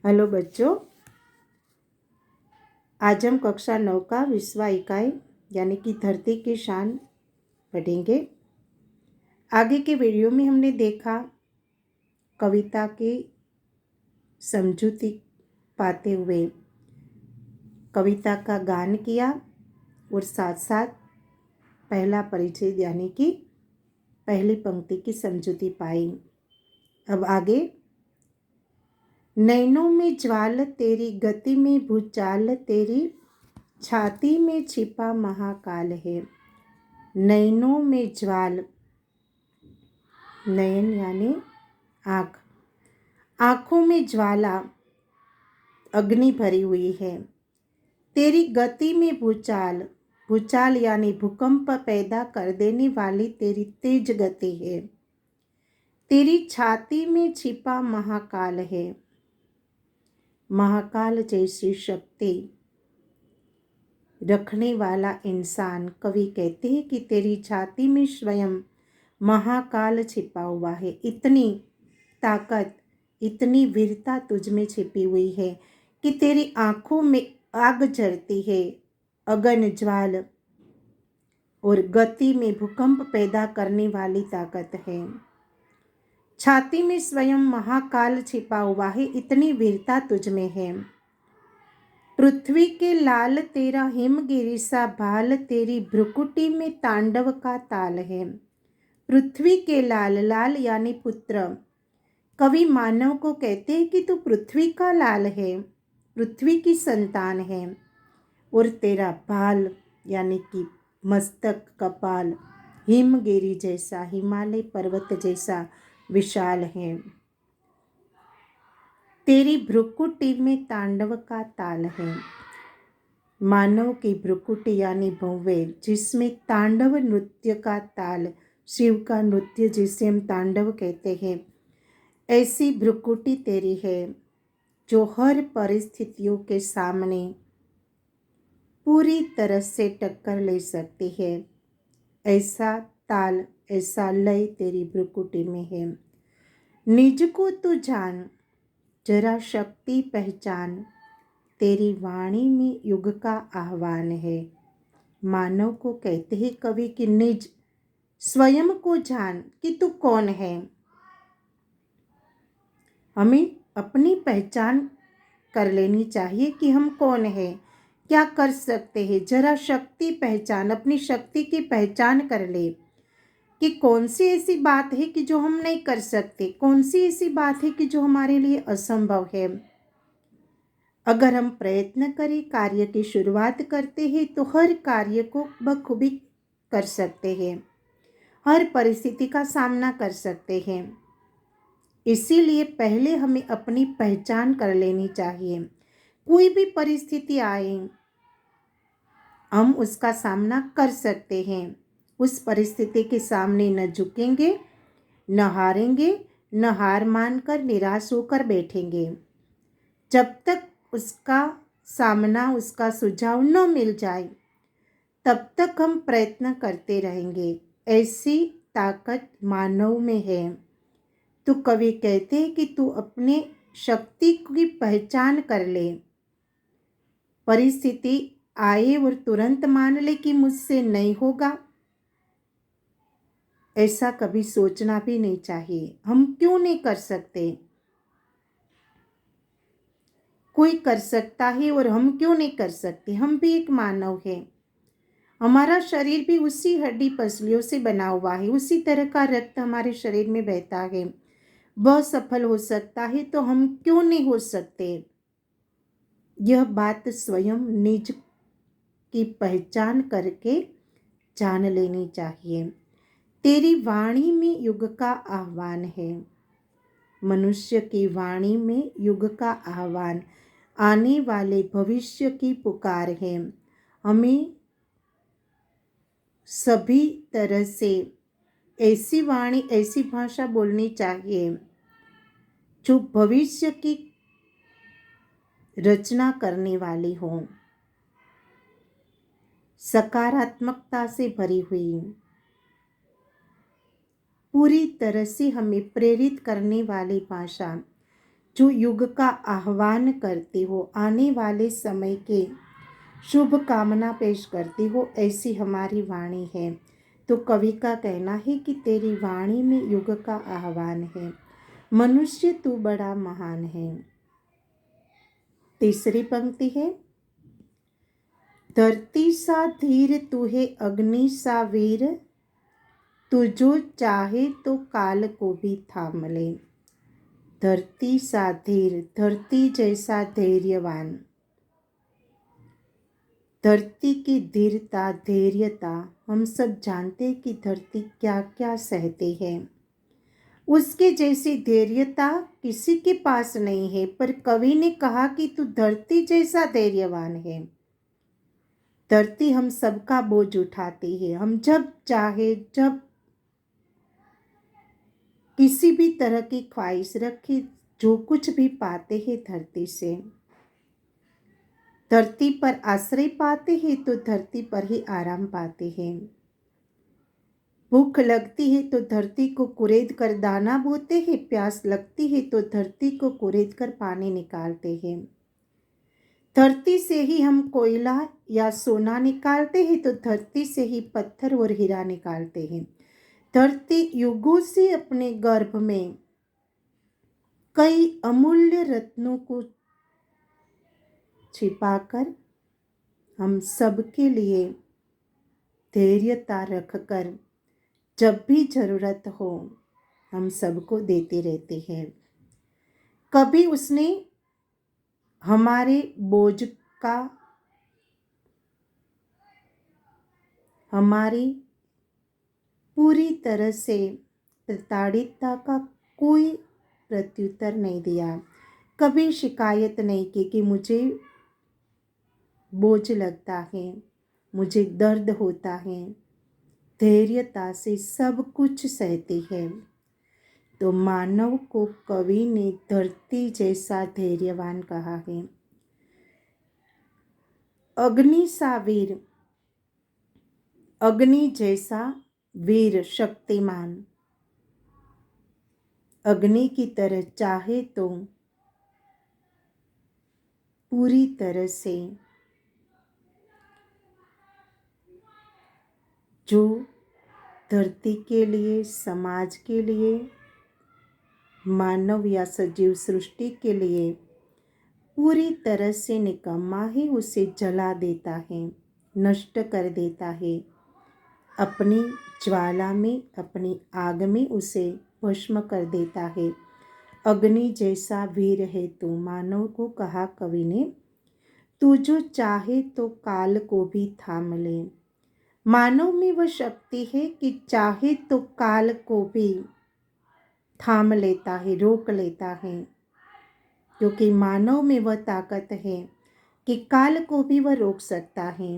Hello बच्चों, आज हम कक्षा 9 का विश्वा इकाई यानी कि धरती की शान पढ़ेंगे। आगे के वीडियो में हमने देखा कविता की समझूती पाते हुए कविता का गान किया और साथ साथ पहला परिचय यानी कि पहली पंक्ति की समझूती पाई। अब आगे, नैनों में ज्वाल तेरी, गति में भूचाल तेरी, छाती में छिपा महाकाल है। नैनों में ज्वाल, नयन यानी आँख, आँखों में ज्वाला अग्नि भरी हुई है। तेरी गति में भूचाल, भूचाल यानी भूकंप पैदा कर देने वाली तेरी तेज गति है। तेरी छाती में छिपा महाकाल है। महाकाल जैसी शक्ति रखने वाला इंसान, कवि कहते हैं कि तेरी छाती में स्वयं महाकाल छिपा हुआ है। इतनी ताकत, इतनी वीरता तुझ में छिपी हुई है कि तेरी आंखों में आग जलती है, अगन ज्वाल, और गति में भूकंप पैदा करने वाली ताकत है। छाती में स्वयं महाकाल छिपा हुआ है, इतनी वीरता तुझ में है। पृथ्वी के लाल तेरा हिमगिरी सा भाल, तेरी भ्रुकुटी में तांडव का ताल है। पृथ्वी के लाल, लाल यानी पुत्र। कवि मानव को कहते हैं कि तू पृथ्वी का लाल है, पृथ्वी की संतान है, और तेरा भाल यानी कि मस्तक, कपाल हिमगिरी जैसा, हिमालय पर्वत जैसा विशाल है। तेरी भ्रुकुटी में तांडव का ताल है। मानव की भ्रुकुटी यानी भौवे, जिसमें तांडव नृत्य का ताल, शिव का नृत्य जिसे हम तांडव कहते हैं, ऐसी भ्रुकुटी तेरी है जो हर परिस्थितियों के सामने पूरी तरह से टक्कर ले सकती है। ऐसा ताल, ऐसा लय तेरी भ्रुकुटी में है। निज को तू जान, जरा शक्ति पहचान, तेरी वाणी में युग का आह्वान है। मानव को कहते हैं कवि कि निज, स्वयं को जान कि तू कौन है। हमें अपनी पहचान कर लेनी चाहिए कि हम कौन है, क्या कर सकते हैं। जरा शक्ति पहचान, अपनी शक्ति की पहचान कर ले कि कौन सी ऐसी बात है कि जो हम नहीं कर सकते, कौन सी ऐसी बात है कि जो हमारे लिए असंभव है। अगर हम प्रयत्न करें, कार्य की शुरुआत करते हैं, तो हर कार्य को बखूबी कर सकते हैं, हर परिस्थिति का सामना कर सकते हैं। इसीलिए पहले हमें अपनी पहचान कर लेनी चाहिए। कोई भी परिस्थिति आए, हम उसका सामना कर सकते हैं। उस परिस्थिति के सामने न झुकेंगे, न हारेंगे, न हार मानकर निराश होकर बैठेंगे। जब तक उसका सामना, उसका सुझाव न मिल जाए, तब तक हम प्रयत्न करते रहेंगे। ऐसी ताकत मानव में है। तो कवि कहते हैं कि तू अपने शक्ति की पहचान कर ले। परिस्थिति आए और तुरंत मान ले कि मुझसे नहीं होगा, ऐसा कभी सोचना भी नहीं चाहिए। हम क्यों नहीं कर सकते? कोई कर सकता है और हम क्यों नहीं कर सकते? हम भी एक मानव हैं। हमारा शरीर भी उसी हड्डी पसलियों से बना हुआ है, उसी तरह का रक्त हमारे शरीर में बहता है। वह सफल हो सकता है तो हम क्यों नहीं हो सकते? यह बात स्वयं निज की पहचान करके जान लेनी चाहिए। तेरी वाणी में युग का आह्वान है। मनुष्य की वाणी में युग का आह्वान, आने वाले भविष्य की पुकार है। हमें सभी तरह से ऐसी वाणी, ऐसी भाषा बोलनी चाहिए जो भविष्य की रचना करने वाली हो, सकारात्मकता से भरी हुई, पूरी तरह से हमें प्रेरित करने वाली भाषा, जो युग का आह्वान करती हो, आने वाले समय के शुभ कामना पेश करती हो, ऐसी हमारी वाणी है। तो कवि का कहना है कि तेरी वाणी में युग का आह्वान है, मनुष्य तू बड़ा महान है। तीसरी पंक्ति है, धरती सा धीर तू है अग्नि सा वीर, तू जो चाहे तो काल को भी थाम ले। धरती सा धीर, धरती जैसा धैर्यवान। धरती की धीरता, धैर्यता, हम सब जानते हैं कि धरती क्या क्या सहती है। उसके जैसी धैर्यता किसी के पास नहीं है, पर कवि ने कहा कि तू धरती जैसा धैर्यवान है। धरती हम सबका बोझ उठाती है। हम जब चाहे, जब किसी भी तरह की ख्वाहिश रखी, जो कुछ भी पाते हैं धरती से, धरती पर आश्रय पाते हैं तो धरती पर ही आराम पाते हैं। भूख लगती है तो धरती को कुरेद कर दाना बोते हैं, प्यास लगती है तो धरती को कुरेद कर पानी निकालते हैं। धरती से ही हम कोयला या सोना निकालते हैं तो धरती से ही पत्थर और हीरा निकालते हैं। धरती युगों से अपने गर्भ में कई अमूल्य रत्नों को छिपाकर हम सबके लिए धैर्यता रखकर जब भी जरूरत हो हम सबको देते रहते हैं। कभी उसने हमारे बोझ का, हमारी पूरी तरह से प्रताड़ितता का कोई प्रत्युत्तर नहीं दिया। कभी शिकायत नहीं की कि मुझे बोझ लगता है, मुझे दर्द होता है। धैर्यता से सब कुछ सहती है। तो मानव को कवि ने धरती जैसा धैर्यवान कहा है। अग्नि सा वीर, अग्नि जैसा वीर शक्तिमान। अग्नि की तरह चाहे तो पूरी तरह से जो धरती के लिए, समाज के लिए, मानव या सजीव सृष्टि के लिए पूरी तरह से निकम्मा है, उसे जला देता है, नष्ट कर देता है। अपनी ज्वाला में, अपनी आग में उसे भस्म कर देता है। अग्नि जैसा वीर है तू। मानव को कहा कवि ने, तू जो चाहे तो काल को भी थाम ले। मानव में वह शक्ति है कि चाहे तो काल को भी थाम लेता है, रोक लेता है। क्योंकि मानव में वह ताकत है कि काल को भी वह रोक सकता है।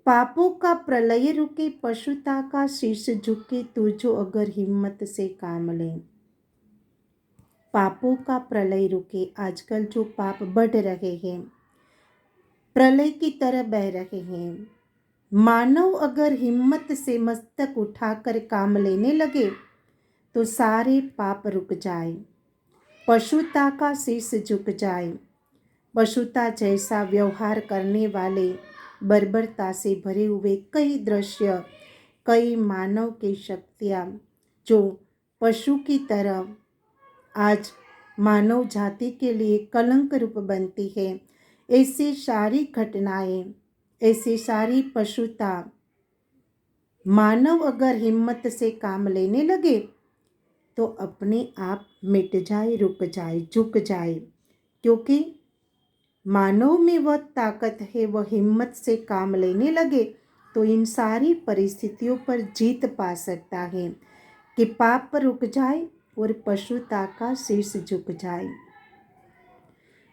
पापों का प्रलय रुके, पशुता का शीश झुके, तू जो अगर हिम्मत से काम ले। पापों का प्रलय रुके। आजकल जो पाप बढ़ रहे हैं, प्रलय की तरह बह रहे हैं, मानव अगर हिम्मत से मस्तक उठाकर काम लेने लगे तो सारे पाप रुक जाए, पशुता का शीश झुक जाए। पशुता जैसा व्यवहार करने वाले, बर्बरता से भरे हुए कई दृश्य, कई मानव की शक्तियाँ जो पशु की तरह आज मानव जाति के लिए कलंक रूप बनती है, ऐसी सारी घटनाएं, ऐसी सारी पशुता मानव अगर हिम्मत से काम लेने लगे तो अपने आप मिट जाए, रुक जाए, झुक जाए। क्योंकि मानव में वह ताकत है, वह हिम्मत से काम लेने लगे तो इन सारी परिस्थितियों पर जीत पा सकता है कि पाप रुक जाए और पशुता का शीश झुक जाए।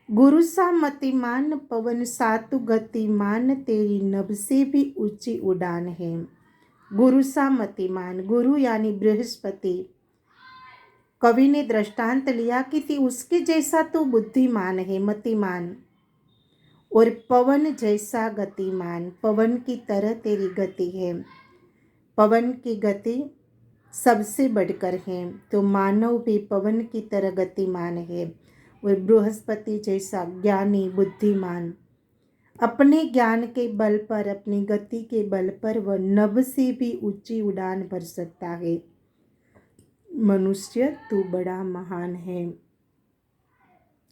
गुरु सा मतिमान, पवन सा तू गतिमान, तेरी नभ से भी ऊंची उड़ान है। गुरु सा मतिमान, गुरु यानी बृहस्पति। कवि ने दृष्टांत लिया कि उसके जैसा तो बुद्धिमान है, मतिमान, और पवन जैसा गतिमान। पवन की तरह तेरी गति है। पवन की गति सबसे बढ़कर हैं, तो मानव भी पवन की तरह गतिमान है और बृहस्पति जैसा ज्ञानी बुद्धिमान अपने ज्ञान के बल पर, अपनी गति के बल पर वह नभ से भी ऊंची उड़ान भर सकता है। मनुष्य तू बड़ा महान है।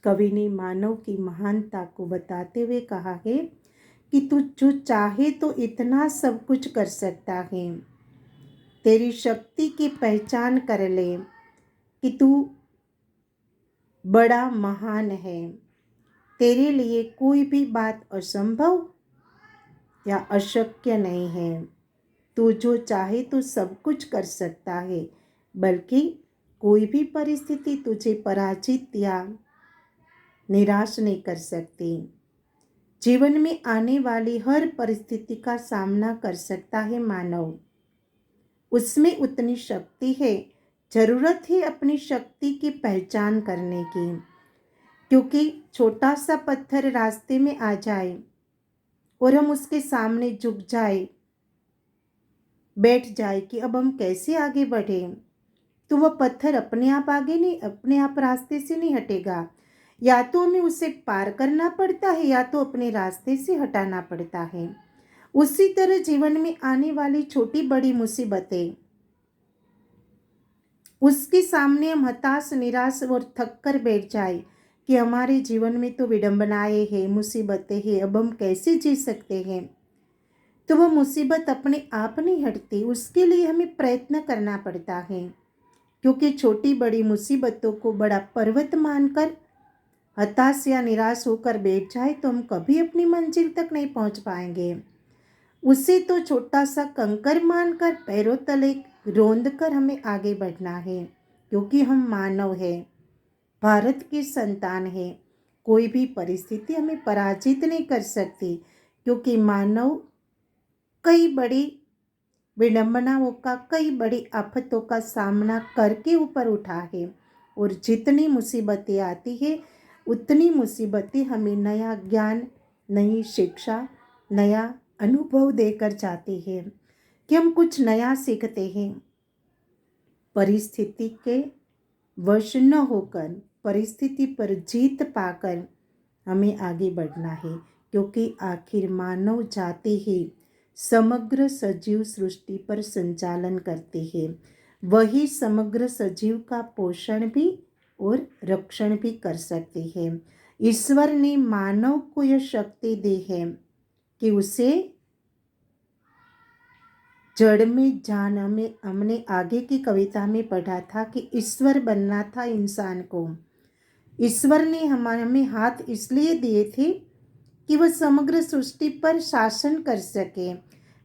कवि ने मानव की महानता को बताते हुए कहा है कि तू जो चाहे तो इतना सब कुछ कर सकता है। तेरी शक्ति की पहचान कर ले कि तू बड़ा महान है। तेरे लिए कोई भी बात असंभव या अशक्य नहीं है। तू जो चाहे तो सब कुछ कर सकता है, बल्कि कोई भी परिस्थिति तुझे पराजित या निराश नहीं कर सकती। जीवन में आने वाली हर परिस्थिति का सामना कर सकता है मानव। उसमें उतनी शक्ति है। जरूरत है अपनी शक्ति की पहचान करने की, क्योंकि छोटा सा पत्थर रास्ते में आ जाए और हम उसके सामने झुक जाए, बैठ जाए कि अब हम कैसे आगे बढ़े, तो वह पत्थर अपने आप आगे नहीं, अपने आप रास्ते से नहीं हटेगा। या तो हमें उसे पार करना पड़ता है या तो अपने रास्ते से हटाना पड़ता है। उसी तरह जीवन में आने वाली छोटी बड़ी मुसीबतें, उसके सामने हम हताश, निराश और थक कर बैठ जाए कि हमारे जीवन में तो विडंबनाएं हैं, मुसीबतें हैं, अब हम कैसे जी सकते हैं, तो वह मुसीबत अपने आप नहीं हटती। उसके लिए हमें प्रयत्न करना पड़ता है, क्योंकि छोटी बड़ी मुसीबतों को बड़ा पर्वत मानकर हताश या निराश होकर बैठ जाए तो हम कभी अपनी मंजिल तक नहीं पहुंच पाएंगे। उसे तो छोटा सा कंकर मानकर पैरों तले रोंद कर हमें आगे बढ़ना है, क्योंकि हम मानव हैं, भारत की संतान है। कोई भी परिस्थिति हमें पराजित नहीं कर सकती, क्योंकि मानव कई बड़ी विडंबनाओं का, कई बड़ी आफतों का सामना करके ऊपर उठा है। और जितनी मुसीबतें आती है उतनी मुसीबतें हमें नया ज्ञान, नई शिक्षा, नया अनुभव देकर जाती है कि हम कुछ नया सीखते हैं। परिस्थिति के वश न होकर, परिस्थिति पर जीत पाकर हमें आगे बढ़ना है, क्योंकि आखिर मानव जाति ही समग्र सजीव सृष्टि पर संचालन करती है। वही समग्र सजीव का पोषण भी और रक्षण भी कर सकती है। ईश्वर ने मानव को यह शक्ति दी है कि उसे जड़ में जान, हमने आगे की कविता में पढ़ा था कि ईश्वर बनना था इंसान को। ईश्वर ने हमें हाथ इसलिए दिए थे कि वह समग्र सृष्टि पर शासन कर सके।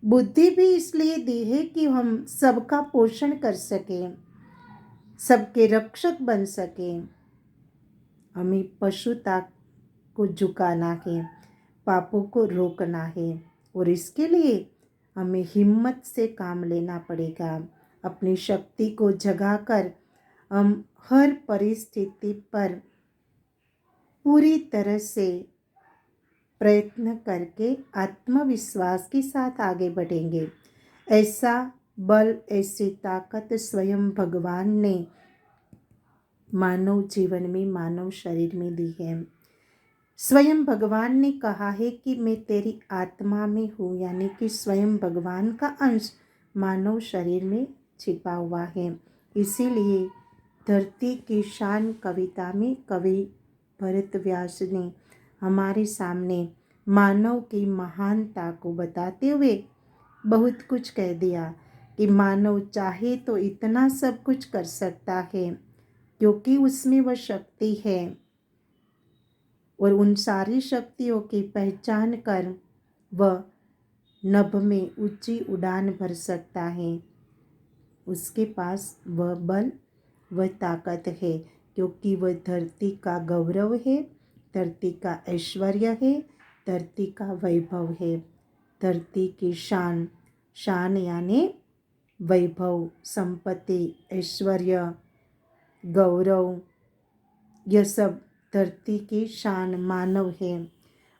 बुद्धि भी इसलिए दी है कि हम सबका पोषण कर सके, सबके रक्षक बन सके। हमें पशुता को झुकाना है, पापों को रोकना है, और इसके लिए हमें हिम्मत से काम लेना पड़ेगा। अपनी शक्ति को जगाकर हम हर परिस्थिति पर पूरी तरह से प्रयत्न करके आत्मविश्वास के साथ आगे बढ़ेंगे। ऐसा बल, ऐसी ताकत स्वयं भगवान ने मानव जीवन में, मानव शरीर में दी है। स्वयं भगवान ने कहा है कि मैं तेरी आत्मा में हूँ, यानी कि स्वयं भगवान का अंश मानव शरीर में छिपा हुआ है। इसीलिए धरती की शान कविता में कवि भरत व्यास ने हमारे सामने मानव की महानता को बताते हुए बहुत कुछ कह दिया कि मानव चाहे तो इतना सब कुछ कर सकता है, क्योंकि उसमें वह शक्ति है। और उन सारी शक्तियों की पहचान कर वह नभ में ऊंची उड़ान भर सकता है। उसके पास वह बल, वह ताकत है, क्योंकि वह धरती का गौरव है, धरती का ऐश्वर्य है, धरती का वैभव है। धरती की शान, शान यानी वैभव, संपत्ति, ऐश्वर्य, गौरव, यह सब धरती की शान मानव है।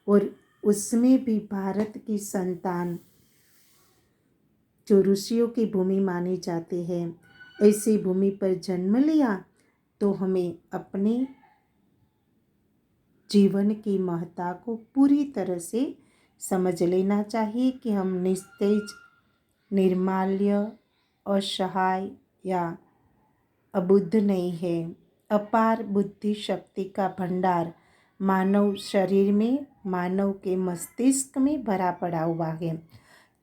और उसमें भी भारत की संतान जो ऋषियों की भूमि मानी जाती है, ऐसी भूमि पर जन्म लिया तो हमें अपने जीवन की महत्ता को पूरी तरह से समझ लेना चाहिए कि हम निस्तेज, निर्माल्य, असहाय या अबुद्ध नहीं है। अपार बुद्धि शक्ति का भंडार मानव शरीर में, मानव के मस्तिष्क में भरा पड़ा हुआ है।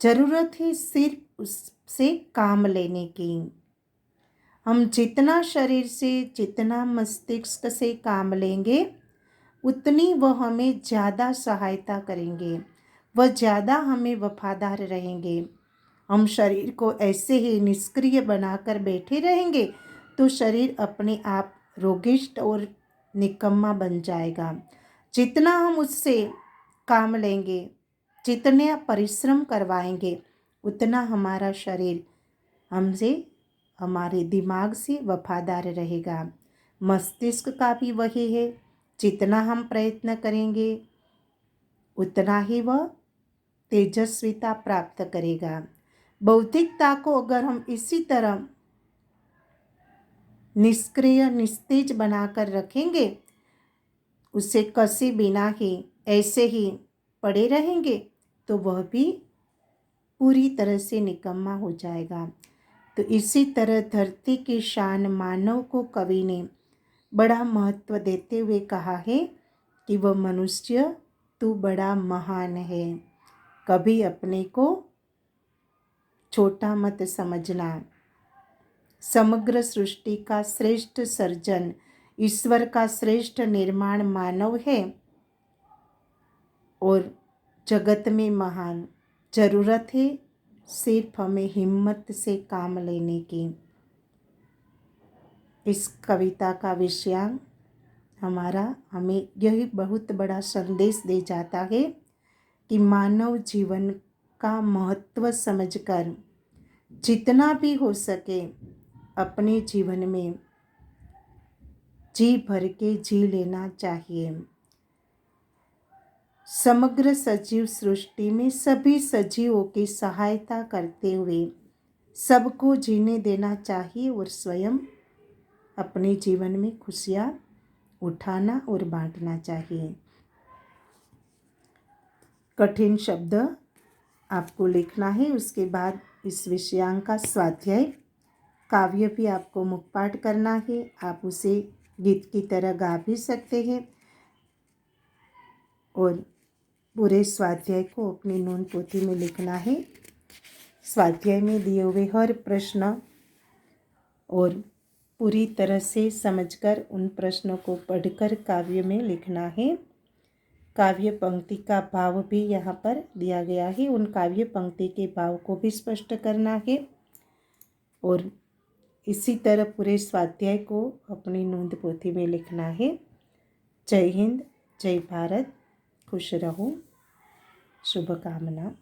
जरूरत है सिर्फ उससे काम लेने की। हम जितना शरीर से, जितना मस्तिष्क से काम लेंगे, उतनी वह हमें ज़्यादा सहायता करेंगे, वह ज़्यादा हमें वफादार रहेंगे। हम शरीर को ऐसे ही निष्क्रिय बनाकर बैठे रहेंगे तो शरीर अपने आप रोगिष्ट और निकम्मा बन जाएगा। जितना हम उससे काम लेंगे, जितने परिश्रम करवाएंगे, उतना हमारा शरीर हमसे, हमारे दिमाग से वफादार रहेगा। मस्तिष्क का भी वही है, जितना हम प्रयत्न करेंगे उतना ही वह तेजस्विता प्राप्त करेगा। बौद्धिकता को अगर हम इसी तरह निष्क्रिय, निस्तेज बनाकर रखेंगे, उसे कसे बिना ही ऐसे ही पड़े रहेंगे, तो वह भी पूरी तरह से निकम्मा हो जाएगा। तो इसी तरह धरती की शान मानव को कवि ने बड़ा महत्व देते हुए कहा है कि वह मनुष्य तू बड़ा महान है। कभी अपने को छोटा मत समझना। समग्र सृष्टि का श्रेष्ठ सर्जन, ईश्वर का श्रेष्ठ निर्माण मानव है और जगत में महान। जरूरत है सिर्फ हमें हिम्मत से काम लेने की। इस कविता का विषयांग हमें यही बहुत बड़ा संदेश दे जाता है कि मानव जीवन का महत्व समझकर जितना भी हो सके अपने जीवन में जी भर के जी लेना चाहिए। समग्र सजीव सृष्टि में सभी सजीवों की सहायता करते हुए सबको जीने देना चाहिए और स्वयं अपने जीवन में खुशियाँ उठाना और बांटना चाहिए। कठिन शब्द आपको लिखना है। उसके बाद इस विषयांक का स्वाध्याय काव्य भी आपको मुखपाठ करना है। आप उसे गीत की तरह गा भी सकते हैं और पूरे स्वाध्याय को अपनी नोट पोथी में लिखना है। स्वाध्याय में दिए हुए हर प्रश्न और पूरी तरह से समझकर उन प्रश्नों को पढ़कर काव्य में लिखना है। काव्य पंक्ति का भाव भी यहाँ पर दिया गया है, उन काव्य पंक्ति के भाव को भी स्पष्ट करना है और इसी तरह पूरे स्वाध्याय को अपनी नोंद पोथी में लिखना है। जय हिंद, जय भारत, खुश रहो, शुभकामना।